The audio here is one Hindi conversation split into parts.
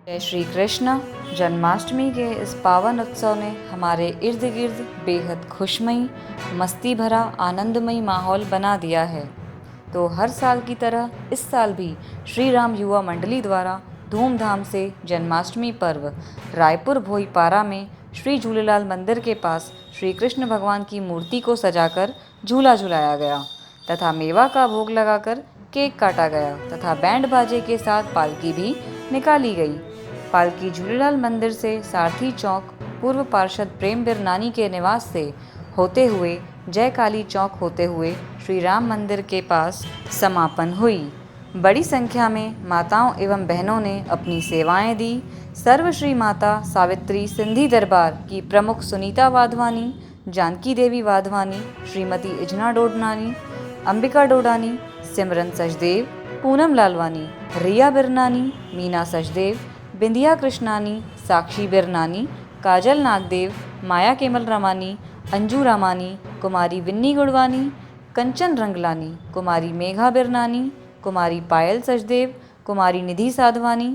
जय श्री कृष्ण। जन्माष्टमी के इस पावन उत्सव ने हमारे इर्द गिर्द बेहद खुशमयी, मस्ती भरा, आनंदमयी माहौल बना दिया है। तो हर साल की तरह इस साल भी श्री राम युवा मंडली द्वारा धूमधाम से जन्माष्टमी पर्व रायपुर भोईपारा में श्री झूलेलाल मंदिर के पास श्री कृष्ण भगवान की मूर्ति को सजाकर झूला झुलाया गया तथा मेवा का भोग लगाकर केक काटा गया तथा बैंड बाजे के साथ पालकी भी निकाली गई। पालकी झूलेलाल मंदिर से सारथी चौक पूर्व पार्षद प्रेम बिरनानी के निवास से होते हुए जय काली चौक होते हुए श्री राम मंदिर के पास समापन हुई। बड़ी संख्या में माताओं एवं बहनों ने अपनी सेवाएं दी। सर्वश्री माता सावित्री सिंधी दरबार की प्रमुख सुनीता वाधवानी, जानकी देवी वाधवानी, श्रीमती इजना डोडनानी, अंबिका डोडानी, सिमरन सचदेव, पूनम लालवानी, रिया बिरनानी, मीना सचदेव, बिंदिया कृष्णानी, साक्षी बिरनानी, काजल नागदेव, माया केमल रामानी, अंजू रामानी, कुमारी विन्नी गुड़वानी, कंचन रंगलानी, कुमारी मेघा बिरनानी, कुमारी पायल सचदेव, कुमारी निधि साधवानी,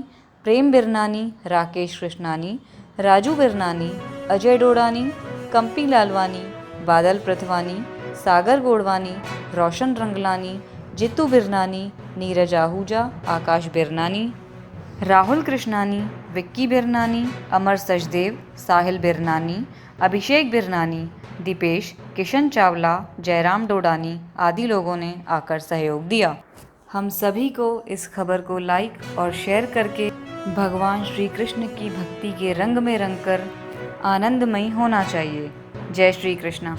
प्रेम बिरनानी, राकेश कृष्णानी, राजू बिरनानी, अजय डोडानी, कंपी लालवानी, बादल पृथवानी, सागर गोडवानी, रोशन रंगलानी, जितू बिरनानी, नीरज आहूजा, आकाश बिरनानी, राहुल कृष्णानी, विक्की बिरनानी, अमर सचदेव, साहिल बिरनानी, अभिषेक बिरनानी, दीपेश, किशन चावला, जयराम डोडानी आदि लोगों ने आकर सहयोग दिया। हम सभी को इस खबर को लाइक और शेयर करके भगवान श्री कृष्ण की भक्ति के रंग में रंगकर आनंदमयी होना चाहिए। जय श्री कृष्ण।